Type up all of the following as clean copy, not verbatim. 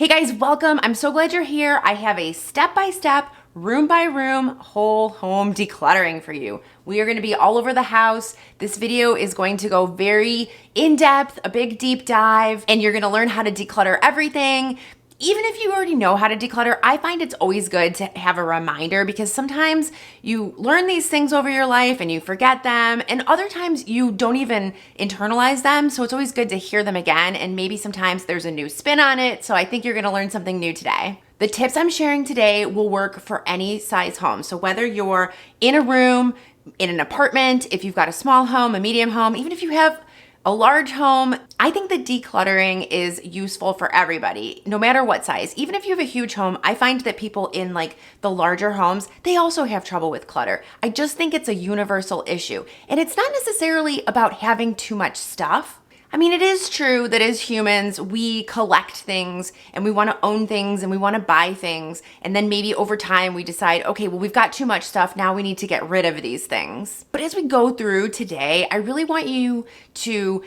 Hey guys, welcome. I'm so glad you're here. I have a step-by-step, room-by-room, whole home decluttering for you. We are going to be all over the house. This video is going to go very in-depth, a big deep dive, and you're going to learn how to declutter everything. Even if you already know how to declutter, I find it's always good to have a reminder because sometimes you learn these things over your life and you forget them, and other times you don't even internalize them. So it's always good to hear them again, and maybe sometimes there's a new spin on it. So I think you're gonna learn something new today. The tips I'm sharing today will work for any size home. So whether you're in a room, in an apartment, if you've got a small home, a medium home, even if you have a large home, I think that decluttering is useful for everybody, no matter what size. Even if you have a huge home, I find that people in like the larger homes, they also have trouble with clutter. I just think it's a universal issue. And it's not necessarily about having too much stuff. I mean, it is true that as humans, we collect things and we want to own things and we want to buy things. And then maybe over time we decide, okay, well, we've got too much stuff. Now we need to get rid of these things. But as we go through today, I really want you to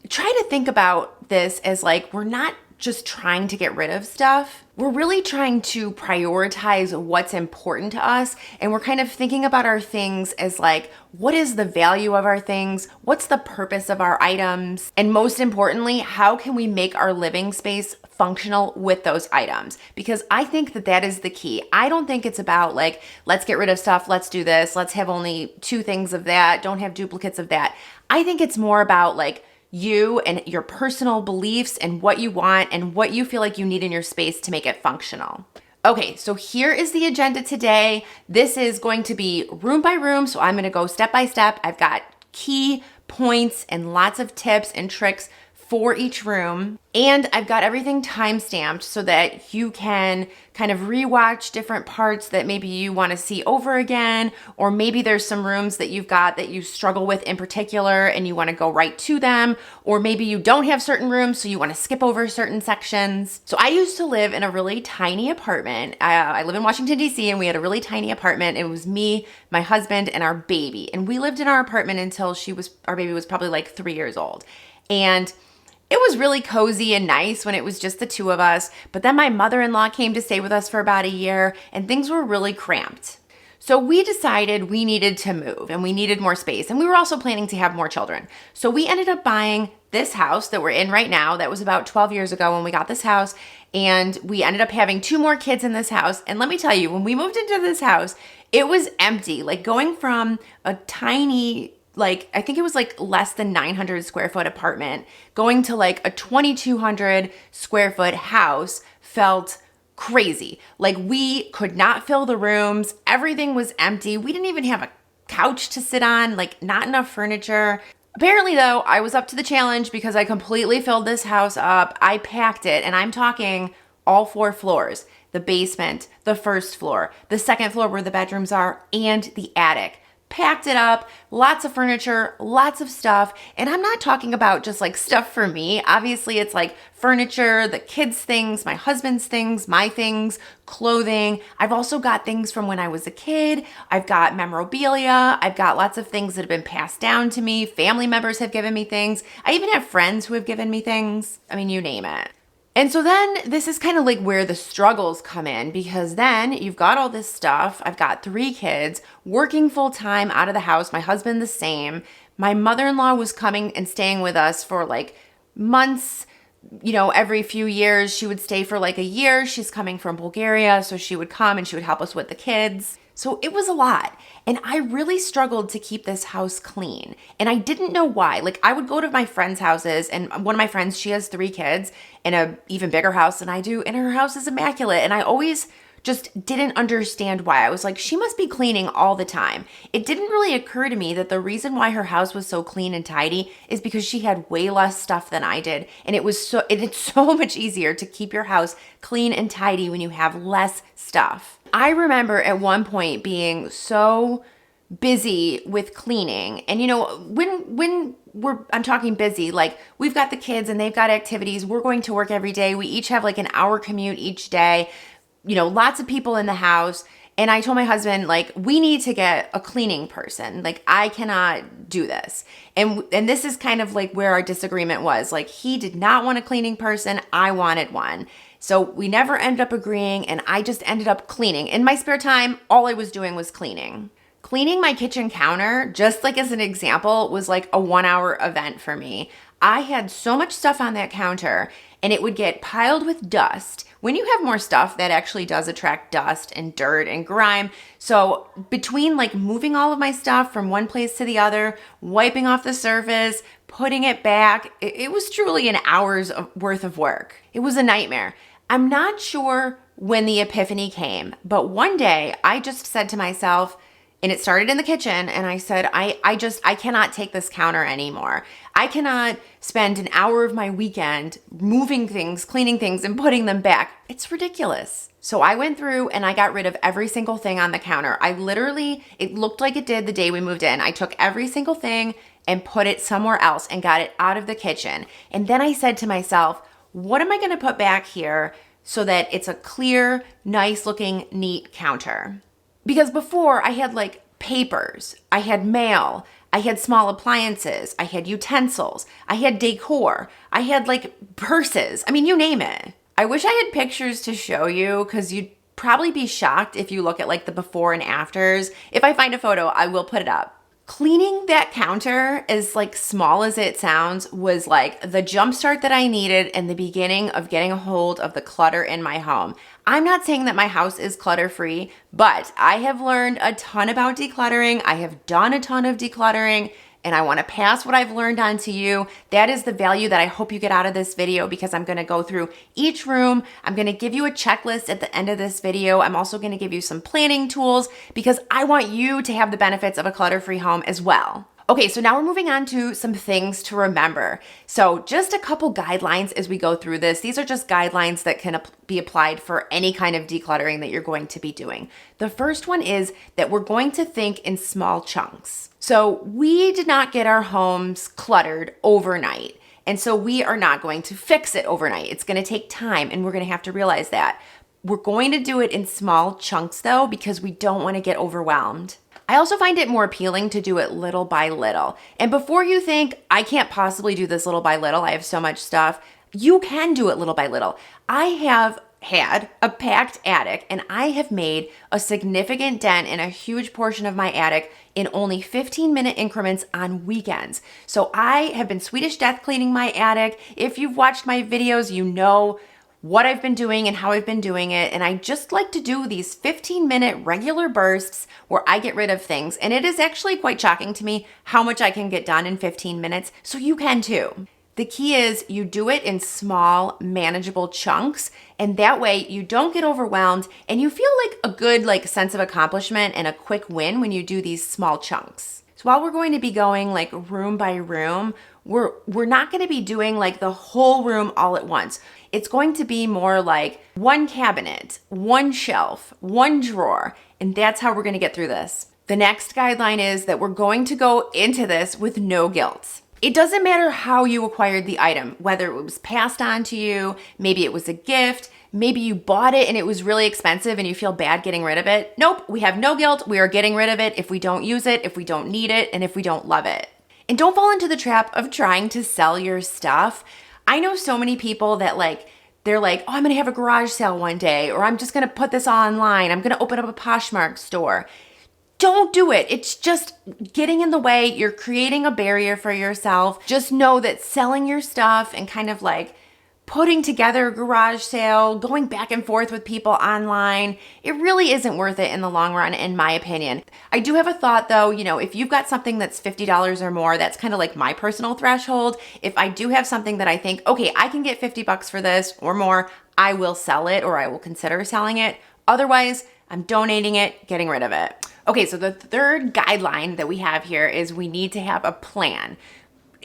try to think about this as like, we're not just trying to get rid of stuff. We're really trying to prioritize what's important to us. And we're kind of thinking about our things as like, what is the value of our things? What's the purpose of our items? And most importantly, how can we make our living space functional with those items? Because I think that that is the key. I don't think it's about like, let's get rid of stuff. Let's do this. Let's have only 2 things of that. Don't have duplicates of that. I think it's more about like, you and your personal beliefs and what you want and what you feel like you need in your space to make it functional. Okay, so here is the agenda today. This is going to be room by room, so I'm gonna go step by step. I've got key points and lots of tips and tricks for each room. And I've got everything time-stamped so that you can kind of rewatch different parts that maybe you want to see over again, or maybe there's some rooms that you've got that you struggle with in particular and you want to go right to them, or maybe you don't have certain rooms so you want to skip over certain sections. So I used to live in a really tiny apartment. I live in Washington, D.C., and we had a really tiny apartment. It was me, my husband, and our baby. And we lived in our apartment until our baby was probably like 3 years old. And it was really cozy and nice when it was just the 2 of us, but then my mother-in-law came to stay with us for about a year and things were really cramped. So we decided we needed to move and we needed more space, and we were also planning to have more children. So we ended up buying this house that we're in right now. That was about 12 years ago when we got this house, and we ended up having 2 more kids in this house. And let me tell you, when we moved into this house, it was empty. Like going from a tiny, like, I think it was like less than 900 square foot apartment, going to like a 2,200 square foot house felt crazy. Like we could not fill the rooms. Everything was empty. We didn't even have a couch to sit on, like not enough furniture. Apparently though, I was up to the challenge because I completely filled this house up. I packed it, and I'm talking all 4 floors, the basement, the first floor, the second floor where the bedrooms are, and the attic. Packed it up, lots of furniture, lots of stuff. And I'm not talking about just like stuff for me. Obviously, it's like furniture, the kids' things, my husband's things, my things, clothing. I've also got things from when I was a kid. I've got memorabilia. I've got lots of things that have been passed down to me. Family members have given me things. I even have friends who have given me things. I mean, you name it. And so then this is kind of like where the struggles come in, because then you've got all this stuff. I've got 3 kids working full time out of the house. My husband the same. My mother-in-law was coming and staying with us for like months. You know, every few years she would stay for like a year. She's coming from Bulgaria, so she would come and she would help us with the kids. So it was a lot. And I really struggled to keep this house clean. And I didn't know why. Like I would go to my friends' houses, and one of my friends, she has 3 kids in an even bigger house than I do, and her house is immaculate. And I always just didn't understand why. I was like, she must be cleaning all the time. It didn't really occur to me that the reason why her house was so clean and tidy is because she had way less stuff than I did. And it's so much easier to keep your house clean and tidy when you have less stuff. I remember at one point being so busy with cleaning. And you know, when I'm talking busy, like we've got the kids and they've got activities. We're going to work every day. We each have like an hour commute each day. You know, lots of people in the house. And I told my husband, like, we need to get a cleaning person. Like, I cannot do this. And this is kind of like where our disagreement was. Like, he did not want a cleaning person. I wanted one. So we never ended up agreeing, and I just ended up cleaning. In my spare time, all I was doing was cleaning. Cleaning my kitchen counter, just like as an example, was like a 1-hour event for me. I had so much stuff on that counter, and it would get piled with dust. When you have more stuff, that actually does attract dust and dirt and grime. So between like moving all of my stuff from one place to the other, wiping off the surface, putting it back, it was truly an hour's worth of work. It was a nightmare. I'm not sure when the epiphany came, but one day I just said to myself, and it started in the kitchen, and I said, I cannot take this counter anymore. I cannot spend an hour of my weekend moving things, cleaning things, and putting them back. It's ridiculous. So I went through and I got rid of every single thing on the counter. It looked like it did the day we moved in. I took every single thing and put it somewhere else and got it out of the kitchen. And then I said to myself, what am I going to put back here so that it's a clear, nice looking, neat counter? Because before I had like papers, I had mail, I had small appliances, I had utensils, I had decor, I had like purses. I mean, you name it. I wish I had pictures to show you because you'd probably be shocked if you look at like the before and afters. If I find a photo, I will put it up. Cleaning that counter, as like small as it sounds, was like the jumpstart that I needed in the beginning of getting a hold of the clutter in my home. I'm not saying that my house is clutter-free, but I have learned a ton about decluttering. I have done a ton of decluttering, and I want to pass what I've learned on to you. That is the value that I hope you get out of this video, because I'm going to go through each room. I'm going to give you a checklist at the end of this video. I'm also going to give you some planning tools because I want you to have the benefits of a clutter-free home as well. Okay, so now we're moving on to some things to remember. So just a couple guidelines as we go through this. These are just guidelines that can be applied for any kind of decluttering that you're going to be doing. The first one is that we're going to think in small chunks. So we did not get our homes cluttered overnight. And so we are not going to fix it overnight. It's going to take time, and we're going to have to realize that. We're going to do it in small chunks though, because we don't want to get overwhelmed. I also find it more appealing to do it little by little. And before you think, I can't possibly do this little by little, I have so much stuff, you can do it little by little. I have had a packed attic, and I have made a significant dent in a huge portion of my attic in only 15-minute increments on weekends. So I have been Swedish death cleaning my attic. If you've watched my videos, you know what I've been doing and how I've been doing it. And I just like to do these 15-minute regular bursts where I get rid of things. And it is actually quite shocking to me how much I can get done in 15 minutes. So you can too. The key is you do it in small, manageable chunks. And that way you don't get overwhelmed and you feel like a good sense of accomplishment and a quick win when you do these small chunks. So while we're going to be going like room by room, we're not going to be doing like the whole room all at once. It's going to be more like one cabinet, one shelf, one drawer, and that's how we're going to get through this. The next guideline is that we're going to go into this with no guilt. It doesn't matter how you acquired the item, whether it was passed on to you, maybe it was a gift, maybe you bought it and it was really expensive and you feel bad getting rid of it. Nope, we have no guilt. We are getting rid of it if we don't use it, if we don't need it, and if we don't love it. And don't fall into the trap of trying to sell your stuff. I know so many people that they're like, oh, I'm going to have a garage sale one day, or I'm just going to put this online. I'm going to open up a Poshmark store. Don't do it. It's just getting in the way. You're creating a barrier for yourself. Just know that selling your stuff and kind of like putting together a garage sale, going back and forth with people online, it really isn't worth it in the long run, in my opinion. I do have a thought though, if you've got something that's $50 or more, that's kind of like my personal threshold. If I do have something that I think, okay, I can get $50 for this or more, I will sell it, or I will consider selling it. Otherwise, I'm donating it, getting rid of it. Okay, so the third guideline that we have here is we need to have a plan.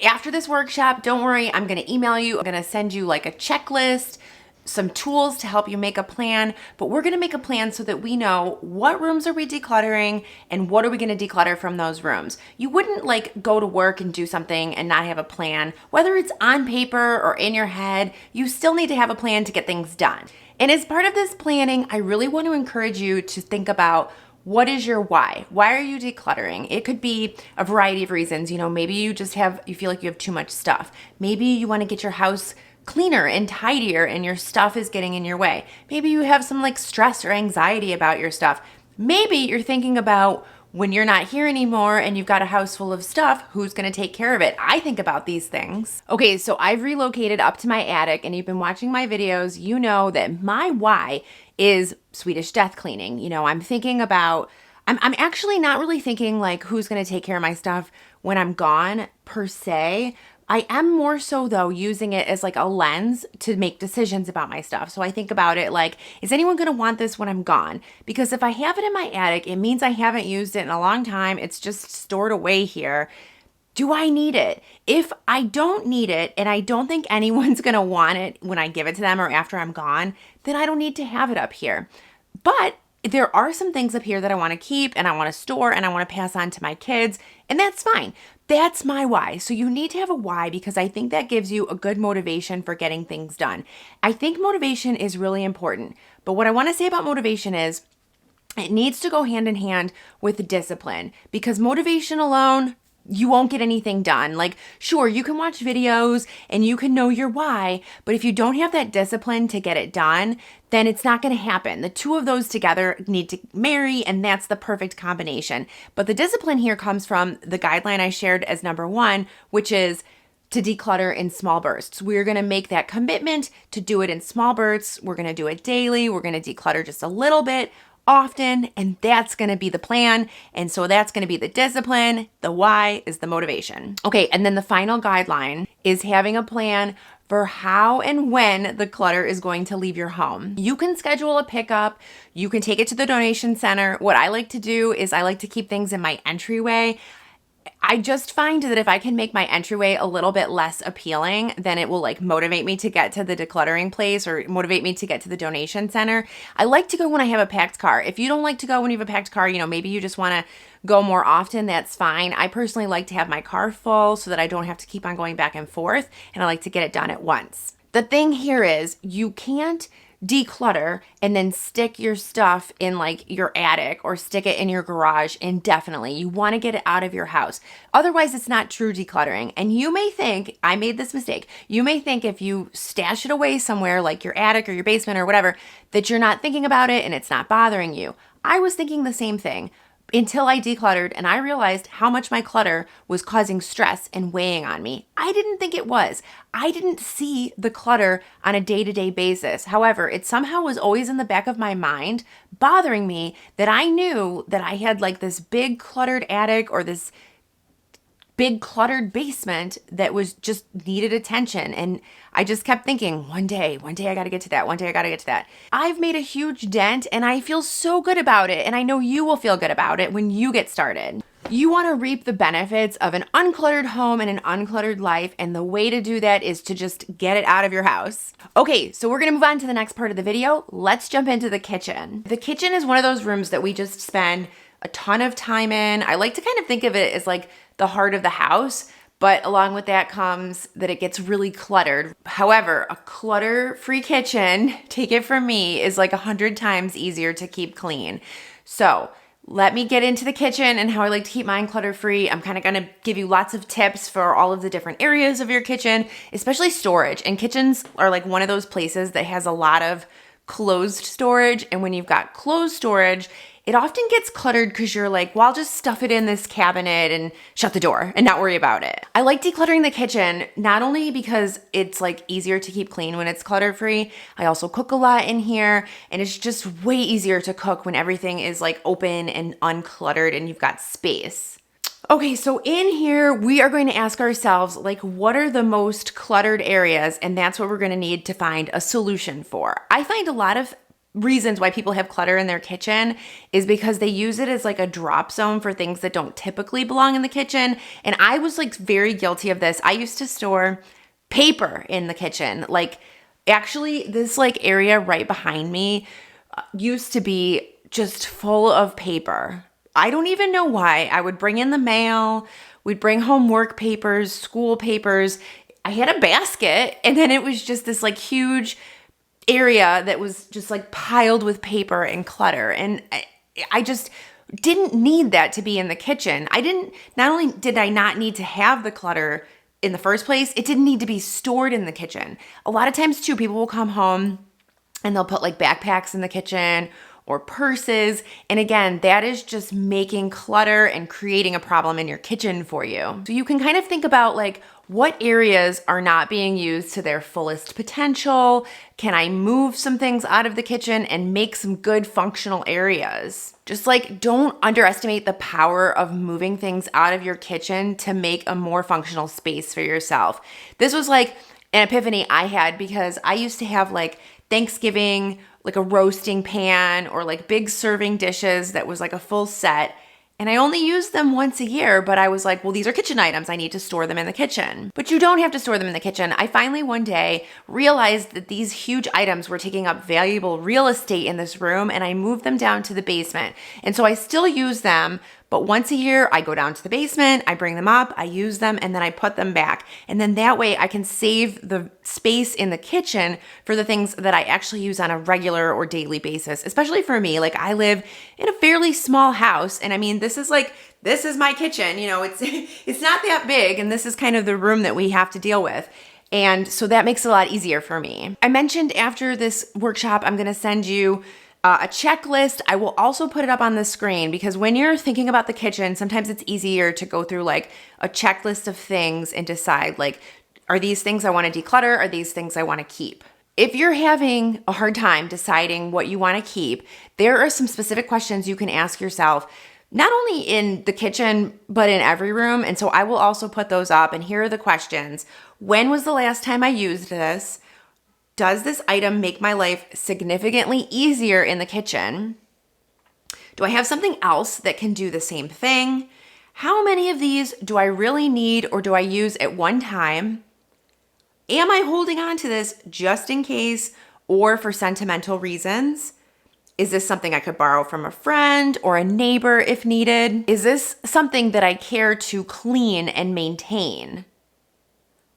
After this workshop, don't worry, I'm going to email you. I'm going to send you like a checklist, some tools to help you make a plan, but we're going to make a plan so that we know what rooms are we decluttering and what are we going to declutter from those rooms. You wouldn't go to work and do something and not have a plan. Whether it's on paper or in your head, you still need to have a plan to get things done. And as part of this planning, I really want to encourage you to think about, what is your why? Why are you decluttering? It could be a variety of reasons. Maybe you feel like you have too much stuff. Maybe you want to get your house cleaner and tidier and your stuff is getting in your way. Maybe you have some like stress or anxiety about your stuff. Maybe you're thinking about when you're not here anymore and you've got a house full of stuff, who's gonna take care of it? I think about these things. Okay, so I've relocated up to my attic, and you've been watching my videos, you know that my why is Swedish death cleaning. You know, I'm thinking about, I'm actually not really thinking like who's gonna take care of my stuff when I'm gone per se. I am more so though using it as like a lens to make decisions about my stuff. So I think about it like, is anyone going to want this when I'm gone? Because if I have it in my attic, it means I haven't used it in a long time. It's just stored away here. Do I need it? If I don't need it and I don't think anyone's going to want it when I give it to them or after I'm gone, then I don't need to have it up here. But there are some things up here that I want to keep and I want to store and I want to pass on to my kids, and that's fine. That's my why. So you need to have a why, because I think that gives you a good motivation for getting things done. I think motivation is really important. But what I want to say about motivation is it needs to go hand in hand with discipline, because motivation alone, you won't get anything done. Like, sure, you can watch videos and you can know your why, but if you don't have that discipline to get it done, then it's not going to happen. The two of those together need to marry, and that's the perfect combination. But the discipline here comes from the guideline I shared as number one, which is to declutter in small bursts. We're going to make that commitment to do it in small bursts. We're going to do it daily. We're going to declutter just a little bit often, and that's going to be the plan. And so that's going to be the discipline. The why is the motivation. Okay, and then the final guideline is having a plan for how and when the clutter is going to leave your home. You can schedule a pickup. You can take it to the donation center. What I like to do is I like to keep things in my entryway. I just find that if I can make my entryway a little bit less appealing, then it will like motivate me to get to the decluttering place or motivate me to get to the donation center. I like to go when I have a packed car. If you don't like to go when you have a packed car, you know, maybe you just want to go more often, that's fine. I personally like to have my car full so that I don't have to keep on going back and forth, and I like to get it done at once. The thing here is you can't declutter and then stick your stuff in like your attic or stick it in your garage indefinitely. You want to get it out of your house. Otherwise, it's not true decluttering. And you may think, I made this mistake. You may think if you stash it away somewhere like your attic or your basement or whatever, that you're not thinking about it and it's not bothering you. I was thinking the same thing until I decluttered and I realized how much my clutter was causing stress and weighing on me. I didn't think it was. I didn't see the clutter on a day-to-day basis. However, it somehow was always in the back of my mind, bothering me that I knew that I had like this big cluttered attic or this big cluttered basement that was just needed attention. And I just kept thinking, one day I got to get to that. One day I got to get to that. I've made a huge dent and I feel so good about it. And I know you will feel good about it when you get started. You want to reap the benefits of an uncluttered home and an uncluttered life. And the way to do that is to just get it out of your house. Okay, so we're going to move on to the next part of the video. Let's jump into the kitchen. The kitchen is one of those rooms that we just spend a ton of time in. I like to kind of think of it as like the heart of the house, but along with that comes that it gets really cluttered. However, a clutter-free kitchen, take it from me, is like 100 times easier to keep clean. So let me get into the kitchen and how I like to keep mine clutter-free. I'm kind of going to give you lots of tips for all of the different areas of your kitchen, especially storage. And kitchens are like one of those places that has a lot of closed storage. And when you've got closed storage, it often gets cluttered because you're like, well, I'll just stuff it in this cabinet and shut the door and not worry about it. I like decluttering the kitchen, not only because it's like easier to keep clean when it's clutter-free. I also cook a lot in here, and it's just way easier to cook when everything is like open and uncluttered and you've got space. Okay, so in here, we are going to ask ourselves, like, what are the most cluttered areas? And that's what we're going to need to find a solution for. I find a lot of reasons why people have clutter in their kitchen is because they use it as like a drop zone for things that don't typically belong in the kitchen. And I was like very guilty of this. I used to store paper in the kitchen. Like actually this like area right behind me used to be just full of paper. I don't even know why. I would bring in the mail, we'd bring home work papers, school papers. I had a basket, and then it was just this like huge area that was just like piled with paper and clutter. And I just didn't need that to be in the kitchen. Not only did I not need to have the clutter in the first place, it didn't need to be stored in the kitchen. A lot of times too, people will come home and they'll put like backpacks in the kitchen or purses. And again, that is just making clutter and creating a problem in your kitchen for you. So you can kind of think about like, what areas are not being used to their fullest potential? Can I move some things out of the kitchen and make some good functional areas? Just like, don't underestimate the power of moving things out of your kitchen to make a more functional space for yourself. This was like an epiphany I had because I used to have like Thanksgiving, like a roasting pan or like big serving dishes that was like a full set. And I only used them once a year, but I was like, well, these are kitchen items. I need to store them in the kitchen. But you don't have to store them in the kitchen. I finally one day realized that these huge items were taking up valuable real estate in this room, and I moved them down to the basement. And so I still use them, but once a year I go down to the basement, I bring them up, I use them, and then I put them back. And then that way I can save the space in the kitchen for the things that I actually use on a regular or daily basis, especially for me. Like, I live in a fairly small house, and I mean, this is my kitchen, you know, it's not that big, and this is kind of the room that we have to deal with. And so that makes it a lot easier for me. I mentioned after this workshop, I'm gonna send you a checklist. I will also put it up on the screen because when you're thinking about the kitchen, sometimes it's easier to go through like a checklist of things and decide like, are these things I want to declutter? Are these things I want to keep? If you're having a hard time deciding what you want to keep, there are some specific questions you can ask yourself, not only in the kitchen, but in every room. And so I will also put those up. And here are the questions. When was the last time I used this? Does this item make my life significantly easier in the kitchen? Do I have something else that can do the same thing? How many of these do I really need or do I use at one time? Am I holding on to this just in case or for sentimental reasons? Is this something I could borrow from a friend or a neighbor if needed? Is this something that I care to clean and maintain?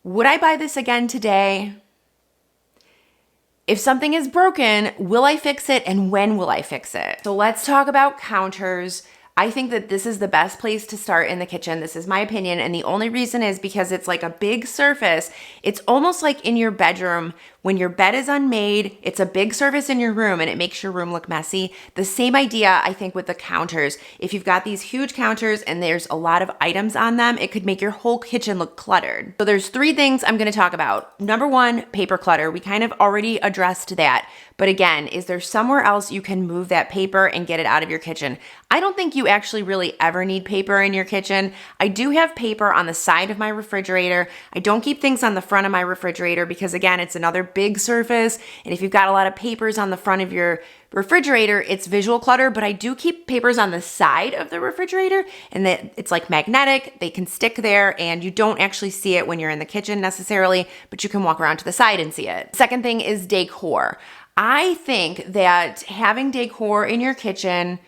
Would I buy this again today? If something is broken, will I fix it and when will I fix it? So let's talk about counters. I think that this is the best place to start in the kitchen. This is my opinion. And the only reason is because it's like a big surface. It's almost like in your bedroom when your bed is unmade, it's a big surface in your room and it makes your room look messy. The same idea, I think, with the counters. If you've got these huge counters and there's a lot of items on them, it could make your whole kitchen look cluttered. So there's 3 things I'm gonna talk about. Number 1, paper clutter. We kind of already addressed that. But again, is there somewhere else you can move that paper and get it out of your kitchen? I don't think you actually really ever need paper in your kitchen. I do have paper on the side of my refrigerator. I don't keep things on the front of my refrigerator because again, it's another big surface. And if you've got a lot of papers on the front of your refrigerator, it's visual clutter, but I do keep papers on the side of the refrigerator and that it's like magnetic, they can stick there and you don't actually see it when you're in the kitchen necessarily, but you can walk around to the side and see it. Second thing is decor. I think that having decor in your kitchen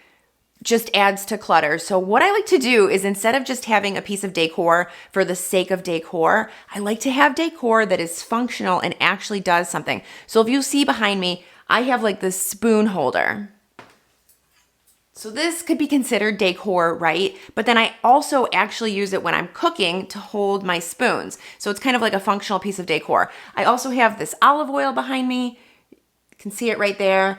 just adds to clutter. So what I like to do is instead of just having a piece of decor for the sake of decor, I like to have decor that is functional and actually does something. So if you see behind me, I have like this spoon holder. So this could be considered decor, right? But then I also actually use it when I'm cooking to hold my spoons. So it's kind of like a functional piece of decor. I also have this olive oil behind me. Can see it right there.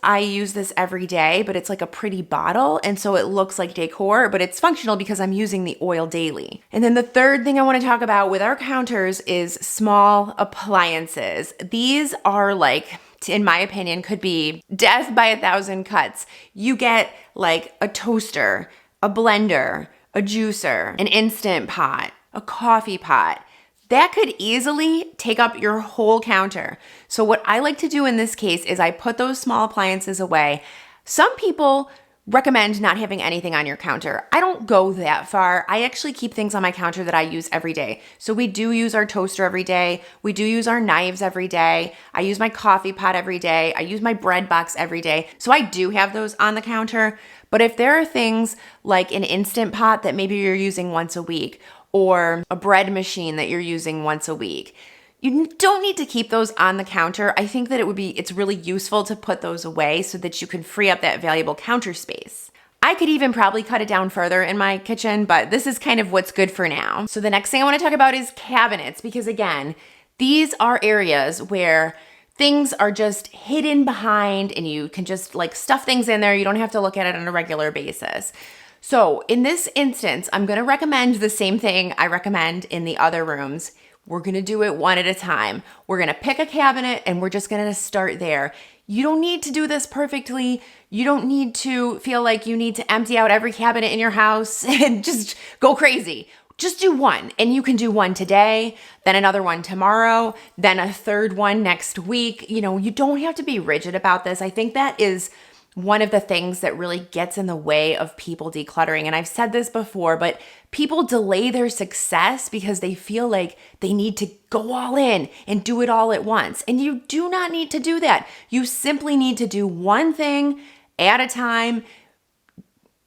I use this every day, but it's like a pretty bottle. And so it looks like decor, but it's functional because I'm using the oil daily. And then the third thing I want to talk about with our counters is small appliances. These are like, in my opinion, could be death by 1,000 cuts. You get like a toaster, a blender, a juicer, an Instant Pot, a coffee pot. That could easily take up your whole counter. So what I like to do in this case is I put those small appliances away. Some people recommend not having anything on your counter. I don't go that far. I actually keep things on my counter that I use every day. So we do use our toaster every day. We do use our knives every day. I use my coffee pot every day. I use my bread box every day. So I do have those on the counter. But if there are things like an Instant Pot that maybe you're using once a week, or a bread machine that you're using once a week, you don't need to keep those on the counter. I think that it's really useful to put those away so that you can free up that valuable counter space. I could even probably cut it down further in my kitchen, but this is kind of what's good for now. So the next thing I want to talk about is cabinets, because again, these are areas where things are just hidden behind and you can just like stuff things in there. You don't have to look at it on a regular basis. So in this instance, I'm going to recommend the same thing I recommend in the other rooms. We're going to do it one at a time. We're going to pick a cabinet and we're just going to start there. You don't need to do this perfectly. You don't need to feel like you need to empty out every cabinet in your house and just go crazy. Just do one, and you can do one today, then another one tomorrow, then a third one next week. You know, you don't have to be rigid about this. I think that is one of the things that really gets in the way of people decluttering. And I've said this before, but people delay their success because they feel like they need to go all in and do it all at once. And you do not need to do that. You simply need to do one thing at a time.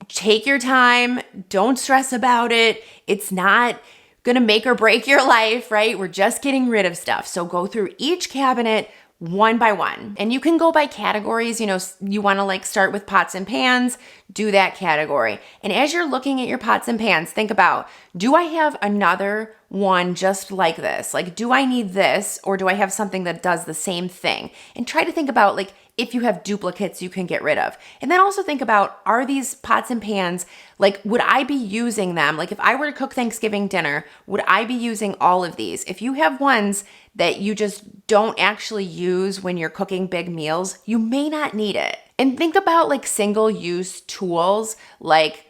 Take your time. Don't stress about it. It's not going to make or break your life, right? We're just getting rid of stuff. So go through each cabinet one by one. And you can go by categories. You know, you want to like start with pots and pans, do that category. And as you're looking at your pots and pans, think about, do I have another one just like this? Like, do I need this, or do I have something that does the same thing? And try to think about like, if you have duplicates you can get rid of. And then also think about, are these pots and pans, like, would I be using them? Like if I were to cook Thanksgiving dinner, would I be using all of these? If you have ones that you just don't actually use when you're cooking big meals, you may not need it. And think about like single-use tools like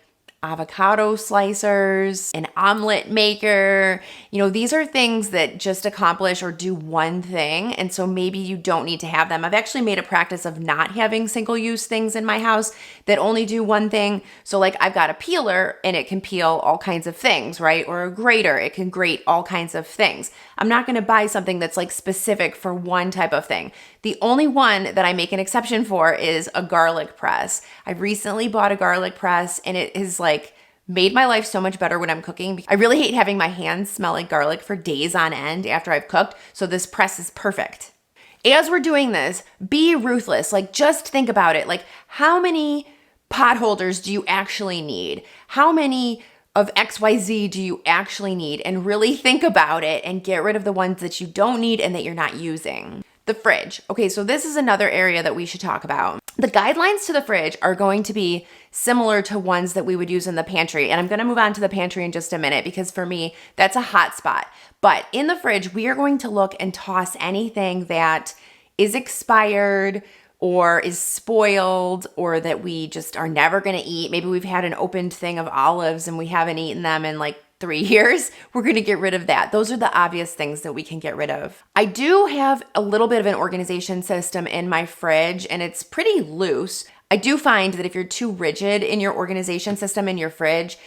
avocado slicers, an omelet maker. You know, these are things that just accomplish or do one thing. And so maybe you don't need to have them. I've actually made a practice of not having single-use things in my house that only do one thing. So like I've got a peeler and it can peel all kinds of things, right? Or a grater, it can grate all kinds of things. I'm not going to buy something that's like specific for one type of thing. The only one that I make an exception for is a garlic press. I recently bought a garlic press and it is like made my life so much better when I'm cooking. I really hate having my hands smell like garlic for days on end after I've cooked, so this press is perfect. As we're doing this, be ruthless. Like just think about it. Like how many pot holders do you actually need? How many of XYZ do you actually need? And really think about it and get rid of the ones that you don't need and that you're not using. The fridge. Okay, so this is another area that we should talk about. The guidelines to the fridge are going to be similar to ones that we would use in the pantry. And I'm going to move on to the pantry in just a minute because for me, that's a hot spot. But in the fridge, we are going to look and toss anything that is expired or is spoiled or that we just are never going to eat. Maybe we've had an opened thing of olives and we haven't eaten them in like 3 years. We're going to get rid of that. Those are the obvious things that we can get rid of. I do have a little bit of an organization system in my fridge and it's pretty loose. I do find that if you're too rigid in your organization system in your fridge,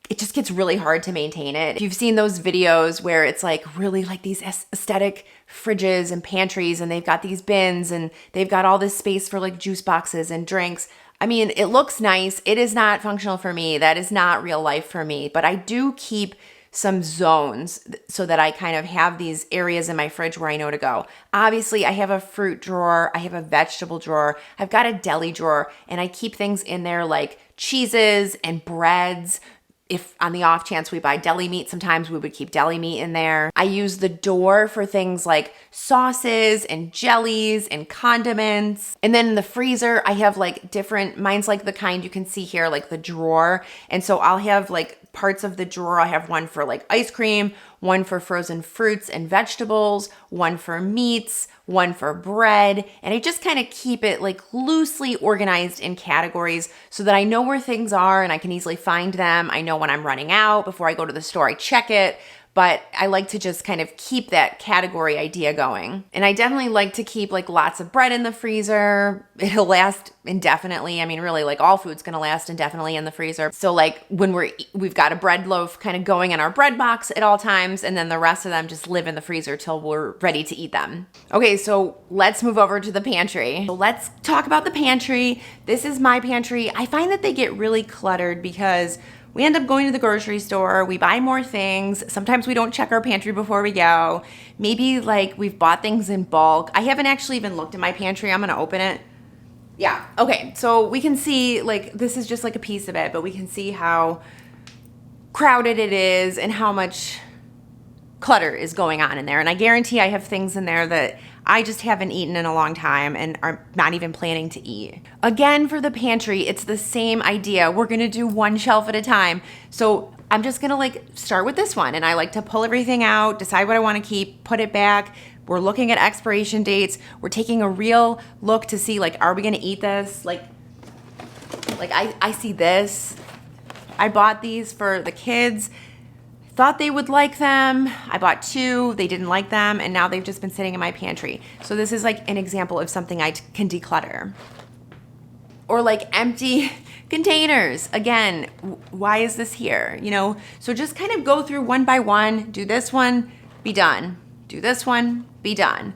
it just gets really hard to maintain it. If you've seen those videos where it's like really like these aesthetic fridges and pantries and they've got these bins and they've got all this space for like juice boxes and drinks. I mean, it looks nice. It is not functional for me. That is not real life for me. But I do keep some zones so that I kind of have these areas in my fridge where I know to go. Obviously, I have a fruit drawer. I have a vegetable drawer. I've got a deli drawer. And I keep things in there like cheeses and breads. If on the off chance we buy deli meat, sometimes we would keep deli meat in there. I use the door for things like sauces and jellies and condiments. And then in the freezer, I have like different, mine's like the kind you can see here, like the drawer. And so I'll have like parts of the drawer. I have one for like ice cream, one for frozen fruits and vegetables, one for meats, one for bread. And I just kind of keep it like loosely organized in categories so that I know where things are and I can easily find them. I know when I'm running out. Before I go to the store, I check it. But I like to just kind of keep that category idea going. And I definitely like to keep like lots of bread in the freezer. It'll last indefinitely. I mean, really, like all food's gonna last indefinitely in the freezer. So like when we've got a bread loaf kind of going in our bread box at all times, and then the rest of them just live in the freezer till we're ready to eat them. Okay, so let's move over to the pantry. So let's talk about the pantry. This is my pantry. I find that they get really cluttered because we end up going to the grocery store, we buy more things. Sometimes we don't check our pantry before we go. Maybe like we've bought things in bulk. I haven't actually even looked at my pantry. I'm gonna open it. Yeah, okay, so we can see, like, this is just like a piece of it, but we can see how crowded it is and how much clutter is going on in there. And I guarantee I have things in there that I just haven't eaten in a long time and are not even planning to eat. Again, for the pantry, it's the same idea. We're gonna do one shelf at a time. So I'm just gonna like start with this one, and I like to pull everything out, decide what I wanna keep, put it back. We're looking at expiration dates. We're taking a real look to see, like, are we gonna eat this? Like I see this. I bought these for the kids. Thought they would like them. I bought 2, they didn't like them, and now they've just been sitting in my pantry. So this is like an example of something I can declutter. Or like empty containers. Again, why is this here? You know, so just kind of go through one by one, do this one, be done. Do this one, be done.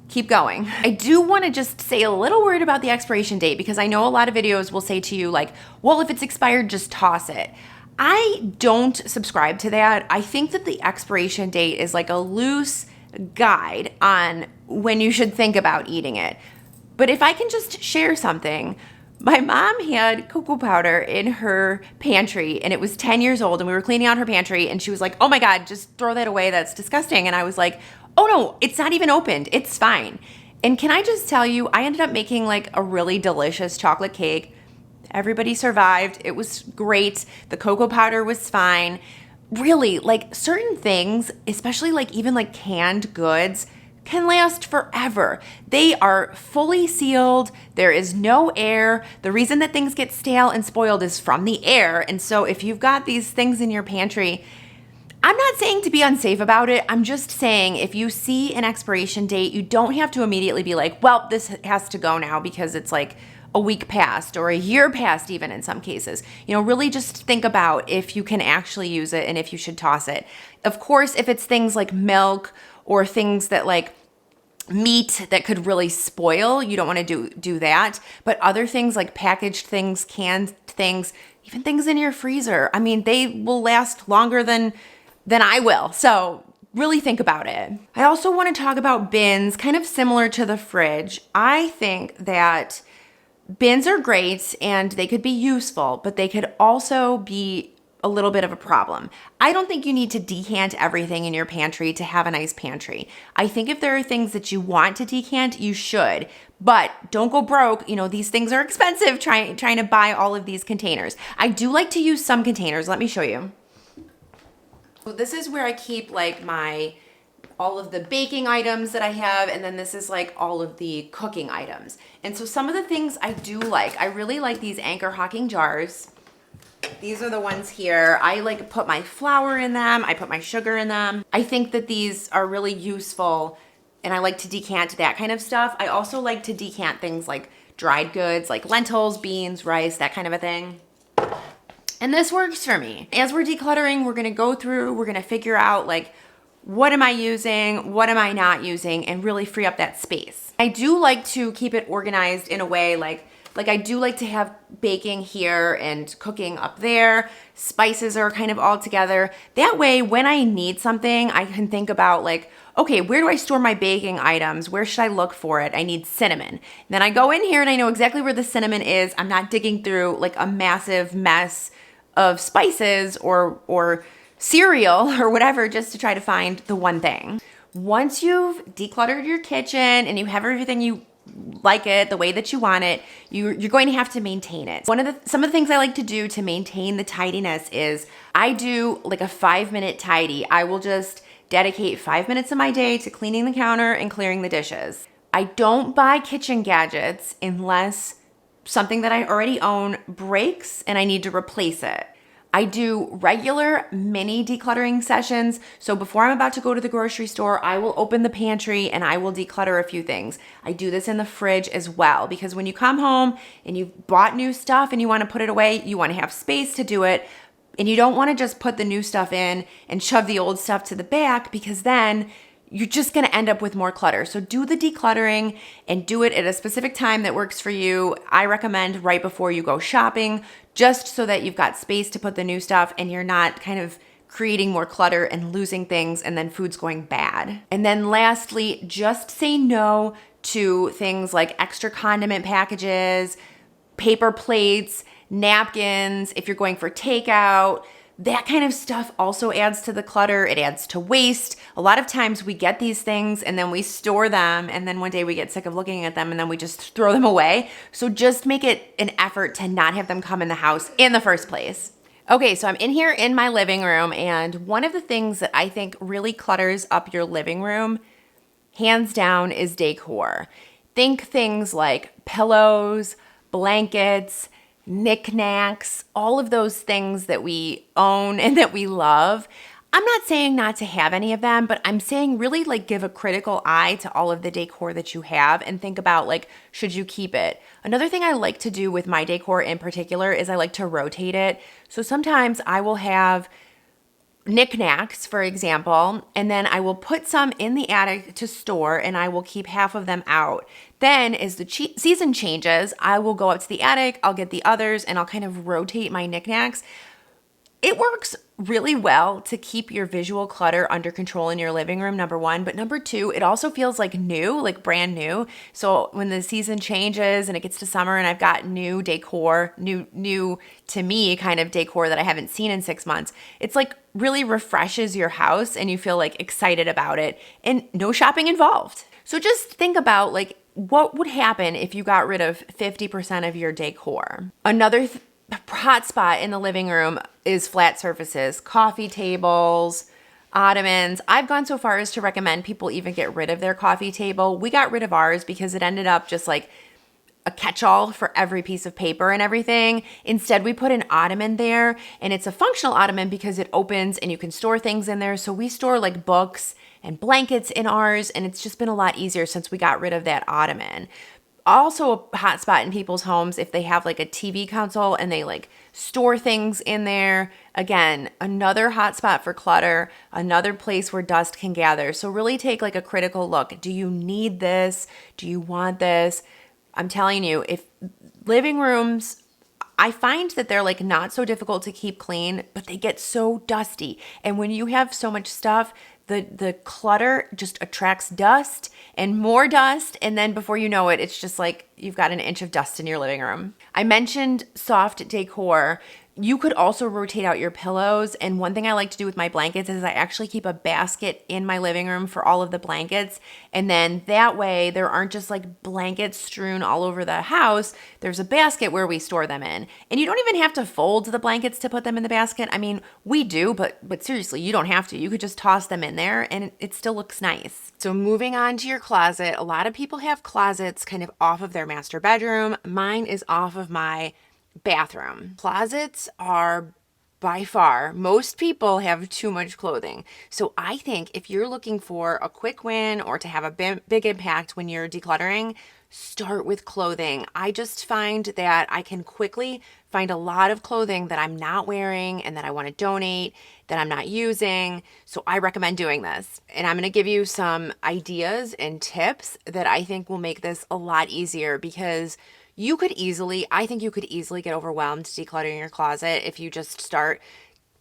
Keep going. I do want to just say a little word about the expiration date, because I know a lot of videos will say to you like, well, if it's expired, just toss it. I don't subscribe to that. I think that the expiration date is like a loose guide on when you should think about eating it. But if I can just share something, my mom had cocoa powder in her pantry and it was 10 years old, and we were cleaning out her pantry and she was like, oh my God, just throw that away. That's disgusting. And I was like, oh no, it's not even opened. It's fine. And can I just tell you, I ended up making like a really delicious chocolate cake. Everybody survived. It was great. The cocoa powder was fine. Really, like certain things, especially like even like canned goods, can last forever. They are fully sealed. There is no air. The reason that things get stale and spoiled is from the air. And so if you've got these things in your pantry, I'm not saying to be unsafe about it. I'm just saying if you see an expiration date, you don't have to immediately be like, well, this has to go now because it's like a week past or a year past, even in some cases. You know, really just think about if you can actually use it and if you should toss it. Of course, if it's things like milk or things that like meat that could really spoil, you don't want to do that. But other things like packaged things, canned things, even things in your freezer, I mean, they will last longer than I will. So really think about it. I also want to talk about bins, kind of similar to the fridge. I think that bins are great and they could be useful, but they could also be a little bit of a problem. I don't think you need to decant everything in your pantry to have a nice pantry. I think if there are things that you want to decant, you should, but don't go broke. You know, these things are expensive trying to buy all of these containers. I do like to use some containers. Let me show you. So this is where I keep like all of the baking items that I have, and then this is like all of the cooking items. And so some of the things I do like, I really like these Anchor Hocking jars. These are the ones here. I like put my flour in them. I put my sugar in them. I think that these are really useful, and I like to decant that kind of stuff. I also like to decant things like dried goods, like lentils, beans, rice, that kind of a thing. And this works for me. As we're decluttering, we're gonna go through, we're gonna figure out like, what am I using? What am I not using? And really free up that space. I do like to keep it organized in a way like I do like to have baking here and cooking up there. Spices are kind of all together. That way, when I need something, I can think about like, okay, where do I store my baking items? Where should I look for it? I need cinnamon. Then I go in here and I know exactly where the cinnamon is. I'm not digging through like a massive mess of spices or cereal or whatever just to try to find the one thing. Once you've decluttered your kitchen and you have everything you like it the way that you want it, you're going to have to maintain it. Some of the things I like to do to maintain the tidiness is I do like a 5-minute tidy. I will just dedicate 5 minutes of my day to cleaning the counter and clearing the dishes. I don't buy kitchen gadgets unless something that I already own breaks and I need to replace it. I do regular mini decluttering sessions. So before I'm about to go to the grocery store, I will open the pantry and I will declutter a few things. I do this in the fridge as well, because when you come home and you've bought new stuff and you want to put it away, you want to have space to do it. And you don't want to just put the new stuff in and shove the old stuff to the back, because then you're just going to end up with more clutter. So do the decluttering and do it at a specific time that works for you. I recommend right before you go shopping, just so that you've got space to put the new stuff and you're not kind of creating more clutter and losing things and then food's going bad. And then lastly, just say no to things like extra condiment packages, paper plates, napkins, if you're going for takeout. That kind of stuff also adds to the clutter. It adds to waste. A lot of times we get these things and then we store them, and then one day we get sick of looking at them and then we just throw them away. So just make it an effort to not have them come in the house in the first place. Okay, so I'm in here in my living room, and one of the things that I think really clutters up your living room, hands down, is decor. Think things like pillows, blankets, knickknacks, all of those things that we own and that we love. I'm not saying not to have any of them, but I'm saying really like give a critical eye to all of the decor that you have and think about like, should you keep it? Another thing I like to do with my decor in particular is I like to rotate it. So sometimes I will have knickknacks, for example, and then I will put some in the attic to store and I will keep half of them out. Then as the season changes, I will go up to the attic, I'll get the others, and I'll kind of rotate my knickknacks. It works really well to keep your visual clutter under control in your living room, number one. But number two, it also feels like new, like brand new. So when the season changes and it gets to summer and I've got new decor, new to me kind of decor that I haven't seen in 6 months, it's like really refreshes your house and you feel like excited about it and no shopping involved. So just think about like what would happen if you got rid of 50% of your decor. Another hot spot in the living room is flat surfaces, coffee tables, ottomans. I've gone so far as to recommend people even get rid of their coffee table. We got rid of ours because it ended up just like a catch-all for every piece of paper and everything. Instead, we put an ottoman there, and it's a functional ottoman because it opens and you can store things in there. So we store like books and blankets in ours, and it's just been a lot easier since we got rid of that ottoman. Also a hot spot in people's homes if they have like a TV console and they like store things in there. Again, another hot spot for clutter, another place where dust can gather. So really take like a critical look. Do you need this? Do you want this? I'm telling you, if living rooms, I find that they're like not so difficult to keep clean, but they get so dusty. And when you have so much stuff, the clutter just attracts dust and more dust. And then before you know it, it's just like you've got an inch of dust in your living room. I mentioned soft decor. You could also rotate out your pillows. And one thing I like to do with my blankets is I actually keep a basket in my living room for all of the blankets. And then that way there aren't just like blankets strewn all over the house. There's a basket where we store them in. And you don't even have to fold the blankets to put them in the basket. I mean, we do, but seriously, you don't have to. You could just toss them in there and it still looks nice. So moving on to your closet, a lot of people have closets kind of off of their master bedroom. Mine is off of my bathroom. Closets are by far, most people have too much clothing. So I think if you're looking for a quick win or to have a big impact when you're decluttering, start with clothing. I just find that I can quickly find a lot of clothing that I'm not wearing and that I want to donate, that I'm not using. So I recommend doing this. And I'm going to give you some ideas and tips that I think will make this a lot easier because I think you could easily get overwhelmed decluttering your closet if you just start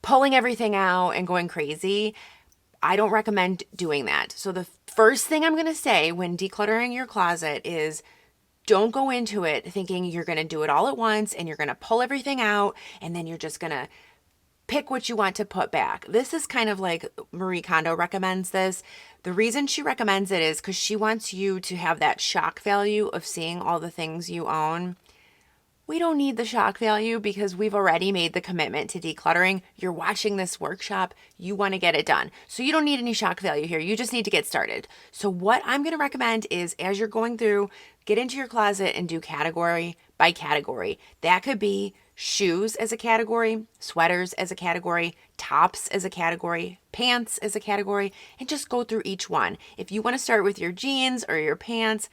pulling everything out and going crazy. I don't recommend doing that. So the first thing I'm going to say when decluttering your closet is don't go into it thinking you're going to do it all at once and you're going to pull everything out and then you're just going to pick what you want to put back. This is kind of like Marie Kondo recommends this. The reason she recommends it is because she wants you to have that shock value of seeing all the things you own. We don't need the shock value because we've already made the commitment to decluttering. You're watching this workshop. You want to get it done. So you don't need any shock value here. You just need to get started. So what I'm going to recommend is as you're going through, get into your closet and do category by category. That could be shoes as a category, sweaters as a category, tops as a category, pants as a category, and just go through each one. If you want to start with your jeans or your pants,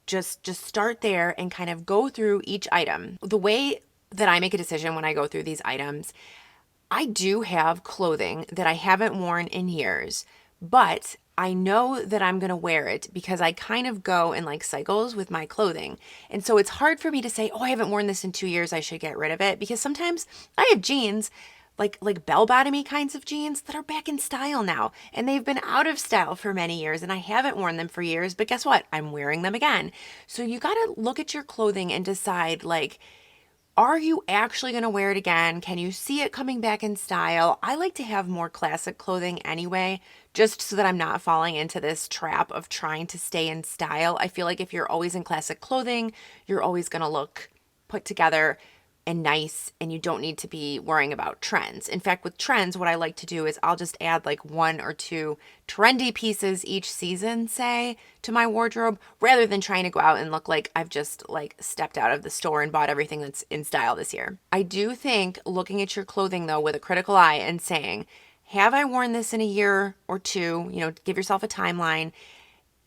just start there and kind of go through each item. The way that I make a decision when I go through these items, I do have clothing that I haven't worn in years, but I know that I'm going to wear it because I kind of go in like cycles with my clothing. And so it's hard for me to say, oh, I haven't worn this in 2 years, I should get rid of it. Because sometimes I have jeans, like bell-bottomy kinds of jeans that are back in style now. And they've been out of style for many years and I haven't worn them for years, but guess what? I'm wearing them again. So you got to look at your clothing and decide, like, are you actually going to wear it again? Can you see it coming back in style? I like to have more classic clothing anyway, just so that I'm not falling into this trap of trying to stay in style. I feel like if you're always in classic clothing, you're always going to look put together and nice, and you don't need to be worrying about trends. In fact, with trends, what I like to do is I'll just add like 1 or 2 trendy pieces each season, say, to my wardrobe, rather than trying to go out and look like I've just like stepped out of the store and bought everything that's in style this year. I do think looking at your clothing though with a critical eye and saying, have I worn this in a year or 2? You know, give yourself a timeline.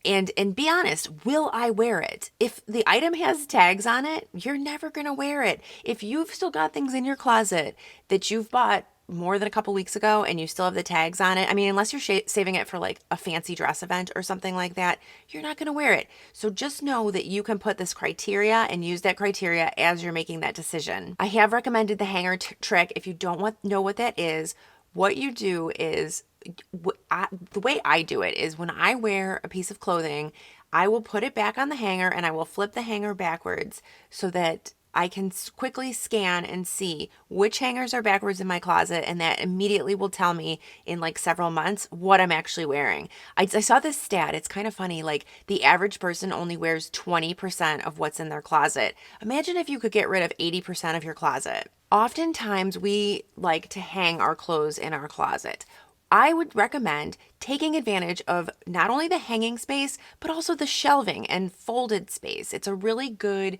And be honest, will I wear it? If the item has tags on it, you're never going to wear it. If you've still got things in your closet that you've bought more than a couple weeks ago and you still have the tags on it, I mean, unless you're saving it for like a fancy dress event or something like that, you're not going to wear it. So just know that you can put this criteria and use that criteria as you're making that decision. I have recommended the hanger trick. If you don't know what that is, what you do is, the way I do it is when I wear a piece of clothing, I will put it back on the hanger and I will flip the hanger backwards so that I can quickly scan and see which hangers are backwards in my closet, and that immediately will tell me in like several months what I'm actually wearing. I saw this stat. It's kind of funny. Like the average person only wears 20% of what's in their closet. Imagine if you could get rid of 80% of your closet. Oftentimes we like to hang our clothes in our closet. I would recommend taking advantage of not only the hanging space, but also the shelving and folded space. It's a really good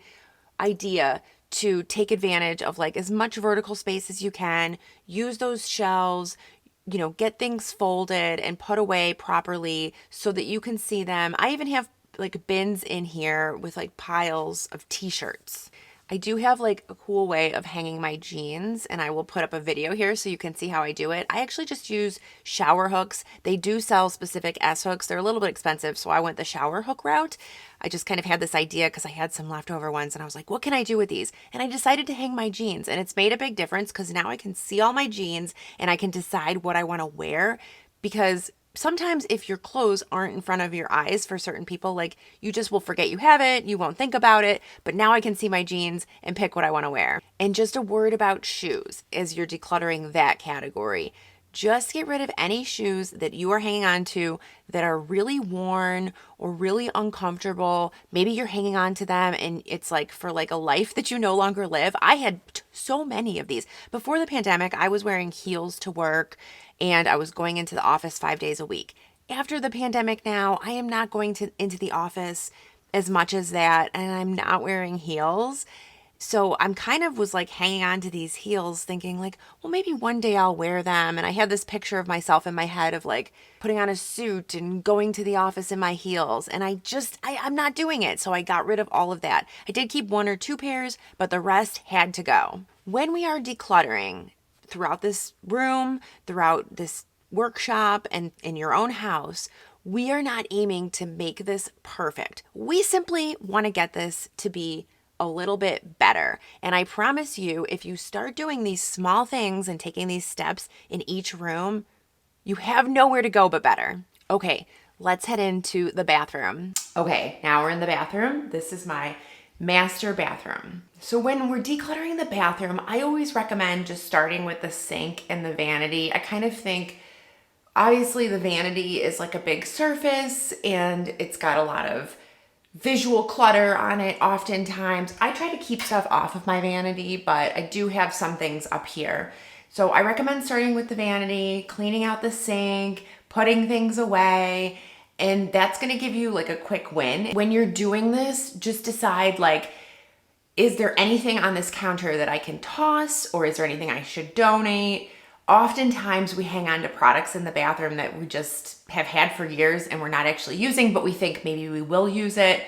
idea to take advantage of like as much vertical space as you can. Use those shelves, you know, get things folded and put away properly so that you can see them. I even have like bins in here with like piles of t-shirts. I do have like a cool way of hanging my jeans, and I will put up a video here so you can see how I do it. I actually just use shower hooks. They do sell specific S hooks. They're a little bit expensive, so I went the shower hook route. I just kind of had this idea because I had some leftover ones and I was like, what can I do with these? And I decided to hang my jeans, and it's made a big difference because now I can see all my jeans and I can decide what I want to wear, because sometimes if your clothes aren't in front of your eyes for certain people, like you just will forget you have it, you won't think about it, but now I can see my jeans and pick what I want to wear. And just a word about shoes as you're decluttering that category. Just get rid of any shoes that you are hanging on to that are really worn or really uncomfortable. Maybe you're hanging on to them and it's like for like a life that you no longer live. I had so many of these. Before the pandemic, I was wearing heels to work and I was going into the office 5 days a week. After the pandemic now, I am not going into the office as much as that, and I'm not wearing heels. So I'm kind of was like hanging on to these heels thinking like, well, maybe one day I'll wear them. And I had this picture of myself in my head of like putting on a suit and going to the office in my heels. And I'm not doing it. So I got rid of all of that. I did keep 1 or 2 pairs, but the rest had to go. When we are decluttering throughout this room, throughout this workshop, and in your own house, we are not aiming to make this perfect. We simply want to get this to be a little bit better. And I promise you, if you start doing these small things and taking these steps in each room, you have nowhere to go but better. Okay, let's head into the bathroom. Okay, now we're in the bathroom. This is my master bathroom. So when we're decluttering the bathroom, I always recommend just starting with the sink and the vanity. I kind of think, obviously the vanity is like a big surface and it's got a lot of visual clutter on it oftentimes. I try to keep stuff off of my vanity, but I do have some things up here. So I recommend starting with the vanity, cleaning out the sink, putting things away, and that's gonna give you like a quick win. When you're doing this, just decide like, is there anything on this counter that I can toss, or is there anything I should donate? Oftentimes we hang on to products in the bathroom that we just have had for years and we're not actually using, but we think maybe we will use it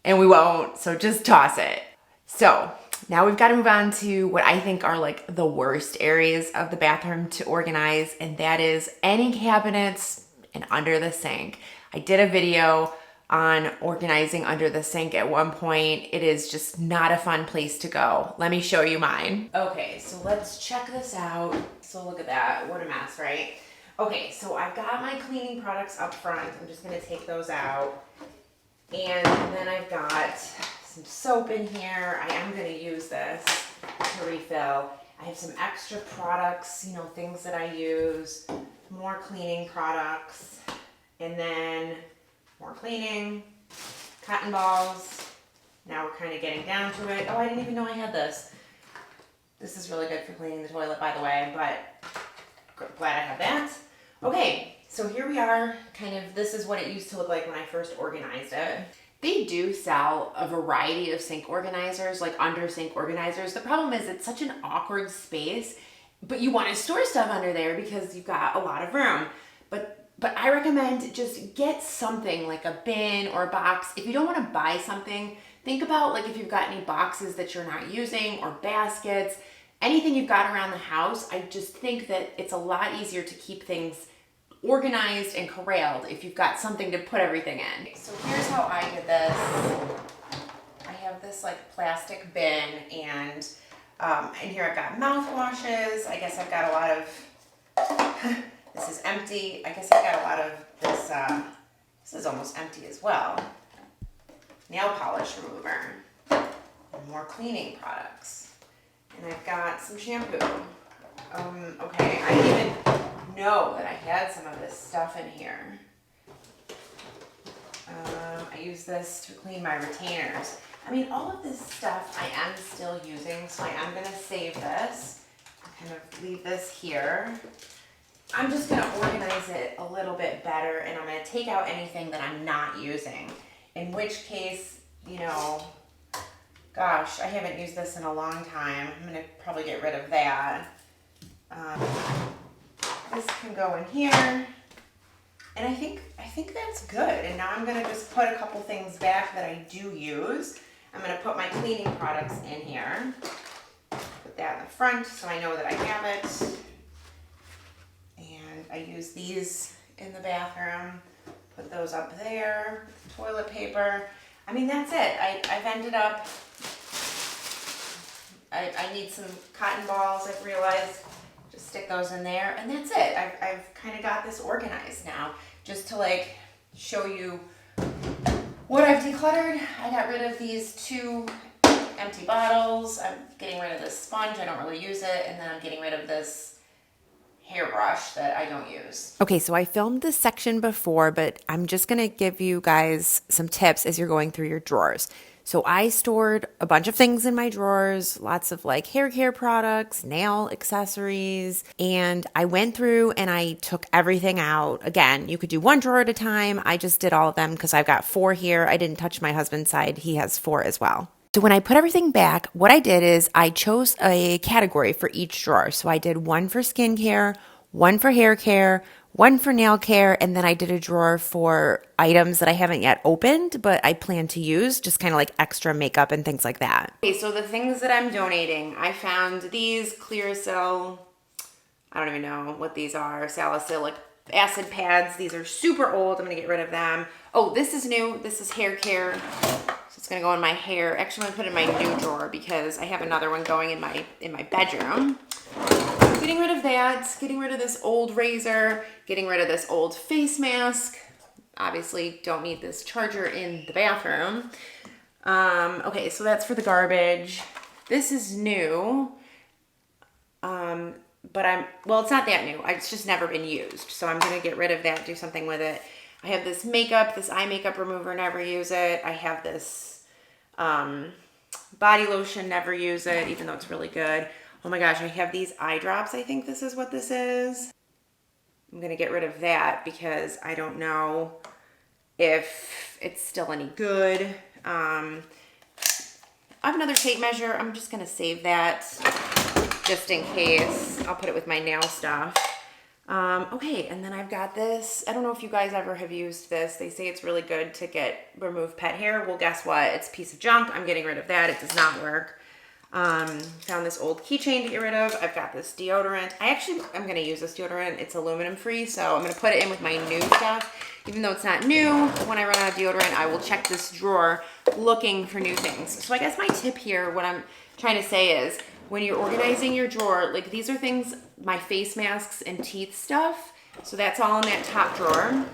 and we won't, so just toss it. So now we've got to move on to what I think are like the worst areas of the bathroom to organize, and that is any cabinets and under the sink. I did a video on organizing under the sink at one point. It is just not a fun place to go. Let me show you mine. Okay, so let's check this out. So look at that, what a mess, right? Okay, so I've got my cleaning products up front. I'm just gonna take those out. And then I've got some soap in here. I am gonna use this to refill. I have some extra products, you know, things that I use, more cleaning products, and then more cleaning, cotton balls. Now we're kind of getting down to it. Oh, I didn't even know I had this. This is really good for cleaning the toilet, by the way, but glad I have that. Okay, so here we are. Kind of, this is what it used to look like when I first organized it. They do sell a variety of sink organizers, like under sink organizers. The problem is it's such an awkward space, but you want to store stuff under there because you've got a lot of room. But I recommend just get something like a bin or a box. If you don't want to buy something, think about like if you've got any boxes that you're not using or baskets, anything you've got around the house. I just think that it's a lot easier to keep things organized and corralled if you've got something to put everything in. So here's how I did this. I have this like plastic bin, and in here I've got mouthwashes. I guess I've got a lot of this is empty. I guess I've got a lot of this, this is almost empty as well. Nail polish remover, and more cleaning products. And I've got some shampoo. Okay, I didn't even know that I had some of this stuff in here. I use this to clean my retainers. I mean, all of this stuff I am still using, so I am gonna save this. Kind of leave this here. I'm just gonna organize it a little bit better, and I'm gonna take out anything that I'm not using. In which case, you know, gosh, I haven't used this in a long time. I'm gonna probably get rid of that. This can go in here. And I think that's good. And now I'm gonna just put a couple things back that I do use. I'm gonna put my cleaning products in here. Put that in the front so I know that I have it. And I use these in the bathroom. Put those up there. Toilet paper. I mean, that's it. I've ended up, I need some cotton balls, I've realized. Just stick those in there, and that's it. I've kind of got this organized now. Just to like show you what I've decluttered. I got rid of these 2 empty bottles. I'm getting rid of this sponge. I don't really use it. And then I'm getting rid of this hairbrush that I don't use. Okay, so I filmed this section before, but I'm just gonna give you guys some tips as you're going through your drawers. So I stored a bunch of things in my drawers, lots of like hair care products, nail accessories, and I went through and I took everything out. Again, you could do 1 drawer at a time. I just did all of them because I've got 4 here. I didn't touch my husband's side. He has 4 as well. So when I put everything back, what I did is I chose a category for each drawer. So I did 1 for skincare, 1 for hair care, 1 for nail care, and then I did a drawer for items that I haven't yet opened, but I plan to use, just kind of like extra makeup and things like that. Okay, so the things that I'm donating, I found these Clearasil, I don't even know what these are, salicylic acid pads. These are super old. I'm gonna get rid of them. Oh, this is new. This is hair care. So it's gonna go in my hair. Actually, I'm gonna put it in my new drawer because I have another one going in my bedroom. Getting rid of that, getting rid of this old razor, getting rid of this old face mask. Obviously don't need this charger in the bathroom. Okay, so that's for the garbage. This is new, but well, it's not that new. It's just never been used. So I'm gonna get rid of that, do something with it. I have this makeup, this eye makeup remover, never use it. I have this body lotion, never use it, even though it's really good. Oh my gosh, I have these eye drops. I think this is what this is. I'm gonna get rid of that because I don't know if it's still any good. I have another tape measure. I'm just gonna save that just in case. I'll put it with my nail stuff. Okay, and then I've got this. I don't know if you guys ever have used this. They say it's really good to remove pet hair. Well, guess what? It's a piece of junk. I'm getting rid of that. It does not work. Found this old keychain to get rid of. I've got this deodorant. I'm going to use this deodorant. It's aluminum free, so I'm going to put it in with my new stuff. Even though it's not new, when I run out of deodorant, I will check this drawer looking for new things. So I guess my tip here, what I'm trying to say is, when you're organizing your drawer, like these are things, my face masks and teeth stuff. So that's all in that top drawer.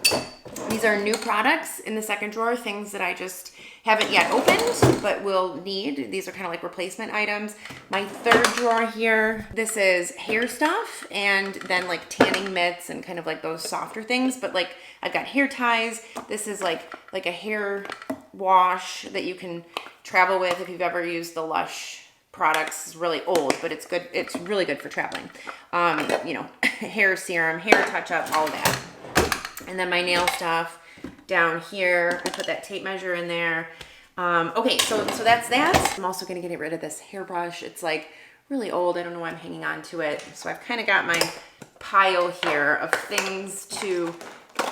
These are new products in the second drawer, things that I just haven't yet opened, but will need. These are kind of like replacement items. My third drawer here, this is hair stuff, and then like tanning mitts and kind of like those softer things. But like I've got hair ties. This is like a hair wash that you can travel with if you've ever used the Lush products. It's really old, but it's good. It's really good for traveling. You know, hair serum, hair touch-up, all of that. And then my nail stuff down here. I put that tape measure in there. Okay, so that's that. I'm also gonna get rid of this hairbrush. It's like really old. I don't know why I'm hanging on to it. So I've kind of got my pile here of things to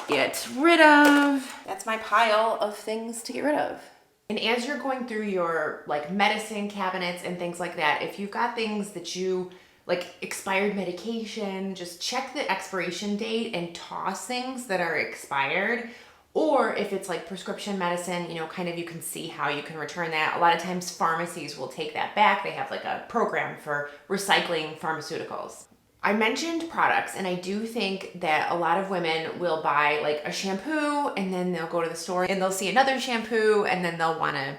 get rid of. That's my pile of things to get rid of. And as you're going through your like medicine cabinets and things like that, if you've got things that you like expired medication, just check the expiration date and toss things that are expired. Or if it's like prescription medicine, you know, kind of you can see how you can return that. A lot of times pharmacies will take that back. They have like a program for recycling pharmaceuticals. I mentioned products, and I do think that a lot of women will buy like a shampoo and then they'll go to the store and they'll see another shampoo and then they'll want to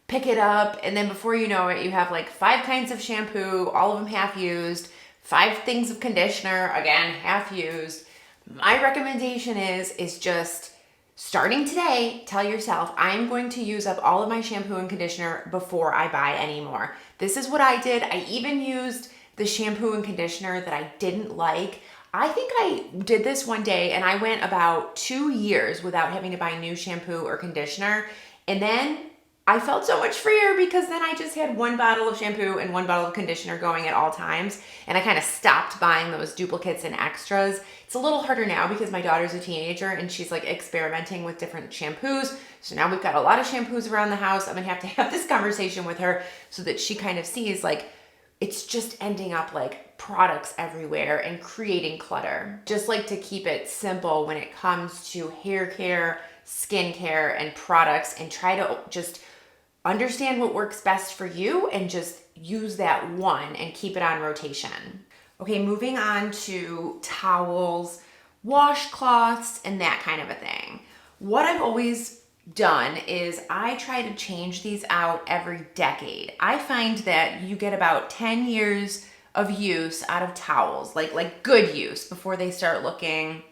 pick it up. And then before you know it, you have like 5 kinds of shampoo, all of them half used, 5 things of conditioner, again, half used. My recommendation is just starting today, tell yourself, I'm going to use up all of my shampoo and conditioner before I buy any more. This is what I did. I even used the shampoo and conditioner that I didn't like. I think I did this one day and I went about 2 years without having to buy new shampoo or conditioner. And then I felt so much freer because then I just had 1 bottle of shampoo and 1 bottle of conditioner going at all times. And I kind of stopped buying those duplicates and extras. It's a little harder now because my daughter's a teenager and she's like experimenting with different shampoos. So now we've got a lot of shampoos around the house. I'm gonna have to have this conversation with her so that she kind of sees like, it's just ending up like products everywhere and creating clutter. Just like to keep it simple when it comes to hair care, skin care, and products, and try to just understand what works best for you and just use that one and keep it on rotation. Okay, moving on to towels, washcloths, and that kind of a thing. What I've always done is I try to change these out every decade. I find that you get about 10 years of use out of towels, like good use, before they start looking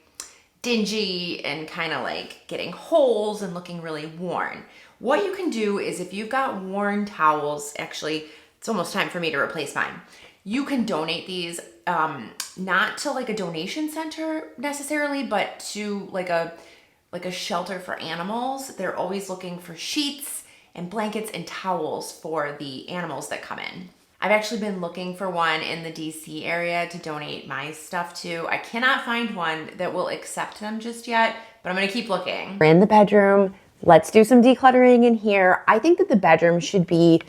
dingy and kind of like getting holes and looking really worn. What you can do is if you've got worn towels, actually, it's almost time for me to replace mine. You can donate these, not to like a donation center necessarily, but to like a shelter for animals. They're always looking for sheets and blankets and towels for the animals that come in. I've actually been looking for one in the DC area to donate my stuff to. I cannot find one that will accept them just yet, but I'm gonna keep looking. We're in the bedroom. Let's do some decluttering in here. I think that the bedroom should be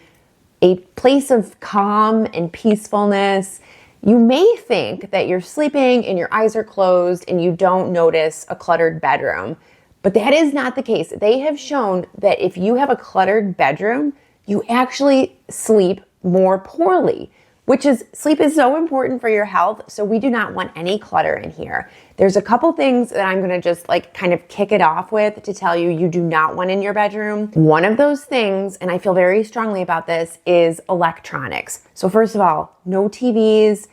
a place of calm and peacefulness. You may think that you're sleeping and your eyes are closed and you don't notice a cluttered bedroom, but that is not the case. They have shown that if you have a cluttered bedroom, you actually sleep more poorly, sleep is so important for your health. So we do not want any clutter in here. There's a couple things that I'm gonna just like kind of kick it off with to tell you you do not want in your bedroom. One of those things, and I feel very strongly about this, is electronics. So first of all, no TVs,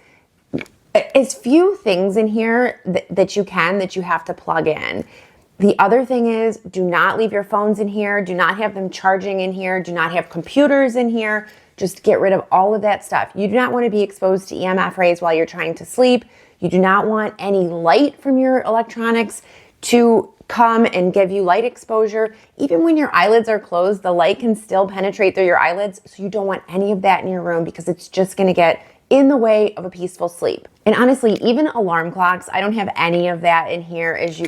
as few things in here that you have to plug in. The other thing is, do not leave your phones in here. Do not have them charging in here. Do not have computers in here. Just get rid of all of that stuff. You do not want to be exposed to EMF rays while you're trying to sleep. You do not want any light from your electronics to come and give you light exposure. Even when your eyelids are closed, the light can still penetrate through your eyelids. So you don't want any of that in your room because it's just going to get in the way of a peaceful sleep. And honestly, even alarm clocks, I don't have any of that in here as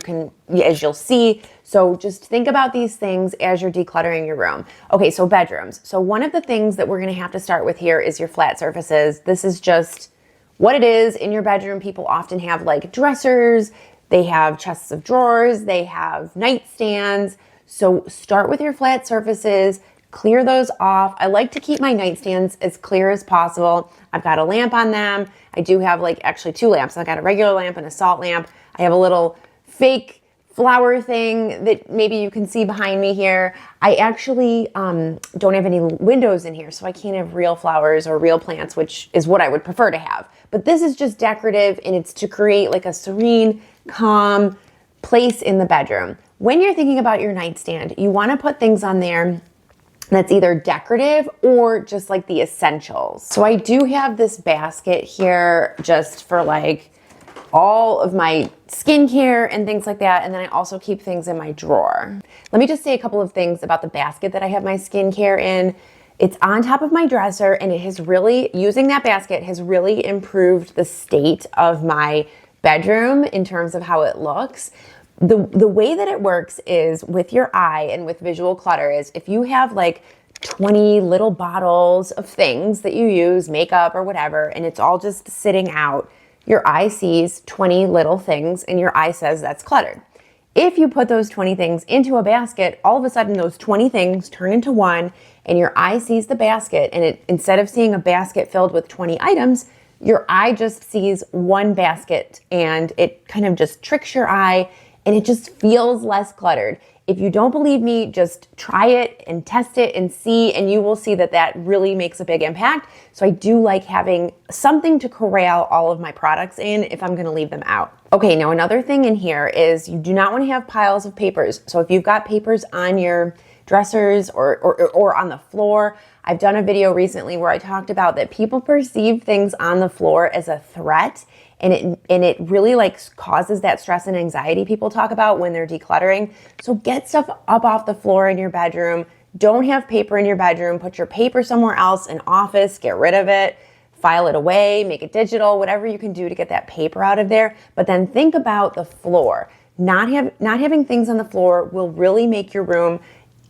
you'll see. So just think about these things as you're decluttering your room. Okay, so bedrooms. So one of the things that we're gonna have to start with here is your flat surfaces. This is just what it is in your bedroom. People often have like dressers, they have chests of drawers, they have nightstands. So start with your flat surfaces, clear those off. I like to keep my nightstands as clear as possible. I've got a lamp on them. I do have like actually 2 lamps. I've got a regular lamp and a salt lamp. I have a little fake flower thing that maybe you can see behind me here. I actually don't have any windows in here, so I can't have real flowers or real plants, which is what I would prefer to have. But this is just decorative, and it's to create like a serene, calm place in the bedroom. When you're thinking about your nightstand, you want to put things on there that's either decorative or just like the essentials. So I do have this basket here just for like all of my skincare and things like that. And then I also keep things in my drawer. Let me just say a couple of things about the basket that I have my skincare in. It's on top of my dresser, and it has really, using that basket has really improved the state of my bedroom in terms of how it looks. The way that it works is with your eye and with visual clutter is if you have like 20 little bottles of things that you use, makeup or whatever, and it's all just sitting out, your eye sees 20 little things and your eye says that's cluttered. If you put those 20 things into a basket, all of a sudden those 20 things turn into one, and your eye sees the basket, and it, instead of seeing a basket filled with 20 items, your eye just sees one basket, and it kind of just tricks your eye, and it just feels less cluttered. If you don't believe me, just try it and test it and see, and you will see that that really makes a big impact. So I do like having something to corral all of my products in if I'm gonna leave them out. Okay, now another thing in here is you do not wanna have piles of papers. So if you've got papers on your dressers or on the floor, I've done a video recently where I talked about that people perceive things on the floor as a threat, and it really like causes that stress and anxiety people talk about when they're decluttering. So get stuff up off the floor in your bedroom. Don't have paper in your bedroom. Put your paper somewhere else, an office, get rid of it, file it away, make it digital, whatever you can do to get that paper out of there. But then think about the floor. Not having things on the floor will really make your room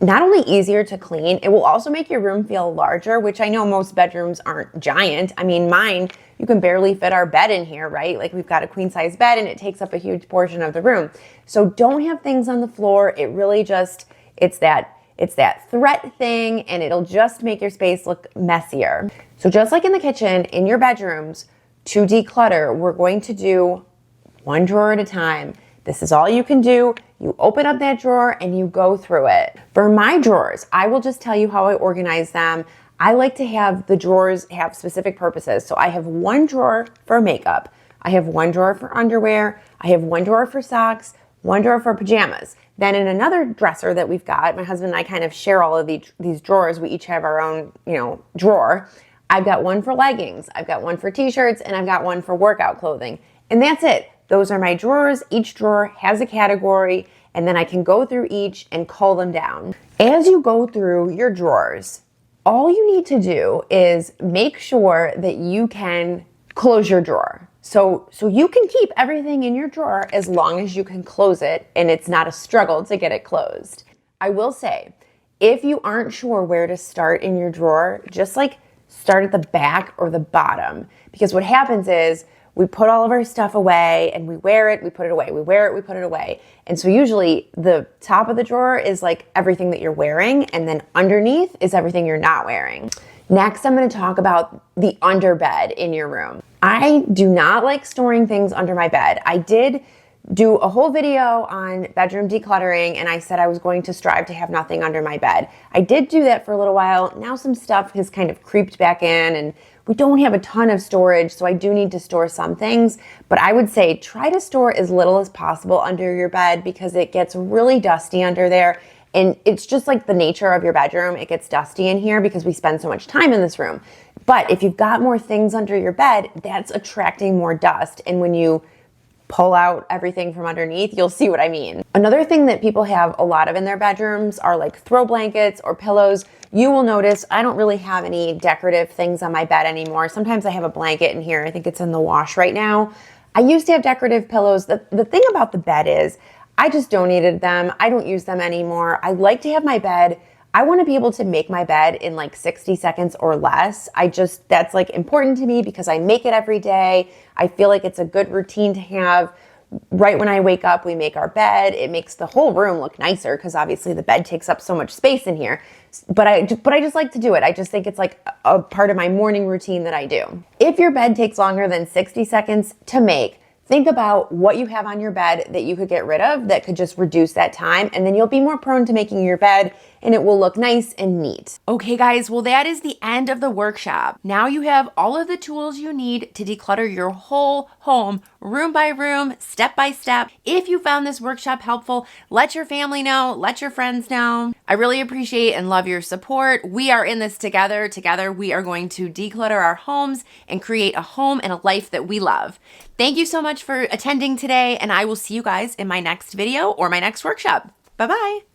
not only easier to clean, it will also make your room feel larger, which I know most bedrooms aren't giant. I mean, mine, you can barely fit our bed in here, right? Like we've got a queen size bed and it takes up a huge portion of the room. So don't have things on the floor. It really just, it's that threat thing, and it'll just make your space look messier. So just like in the kitchen, in your bedrooms, to declutter, we're going to do one drawer at a time. This is all you can do. You open up that drawer and you go through it. For my drawers, I will just tell you how I organize them. I like to have the drawers have specific purposes. So I have one drawer for makeup. I have one drawer for underwear. I have one drawer for socks, one drawer for pajamas. Then in another dresser that we've got, my husband and I kind of share all of these drawers. We each have our own, drawer. I've got one for leggings. I've got one for t-shirts, and I've got one for workout clothing. And that's it. Those are my drawers. Each drawer has a category, and then I can go through each and cull them down. As you go through your drawers, all you need to do is make sure that you can close your drawer. So you can keep everything in your drawer as long as you can close it and it's not a struggle to get it closed. I will say, if you aren't sure where to start in your drawer, just like start at the back or the bottom, because what happens is we put all of our stuff away and we wear it, we put it away, we wear it, we put it away. And so usually the top of the drawer is like everything that you're wearing, and then underneath is everything you're not wearing. Next, I'm gonna talk about the underbed in your room. I do not like storing things under my bed. I did do a whole video on bedroom decluttering, and I said I was going to strive to have nothing under my bed. I did do that for a little while. Now some stuff has kind of creeped back in, and we don't have a ton of storage, so I do need to store some things. But I would say try to store as little as possible under your bed, because it gets really dusty under there. And it's just like the nature of your bedroom. It gets dusty in here because we spend so much time in this room. But if you've got more things under your bed, that's attracting more dust. And when you pull out everything from underneath, you'll see what I mean. Another thing that people have a lot of in their bedrooms are like throw blankets or pillows. You will notice I don't really have any decorative things on my bed anymore. Sometimes I have a blanket in here. I think it's in the wash right now. I used to have decorative pillows. The thing about the bed is I just donated them. I don't use them anymore. I like to have my bed. I want to be able to make my bed in like 60 seconds or less. That's like important to me because I make it every day. I feel like it's a good routine to have. Right when I wake up, we make our bed. It makes the whole room look nicer because obviously the bed takes up so much space in here. But I just like to do it. I just think it's like a part of my morning routine that I do. If your bed takes longer than 60 seconds to make, think about what you have on your bed that you could get rid of that could just reduce that time, and then you'll be more prone to making your bed and it will look nice and neat. Okay guys, well that is the end of the workshop. Now you have all of the tools you need to declutter your whole home, room by room, step by step. If you found this workshop helpful, let your family know, let your friends know. I really appreciate and love your support. We are in this together. Together we are going to declutter our homes and create a home and a life that we love. Thank you so much for attending today, and I will see you guys in my next video or my next workshop. Bye-bye.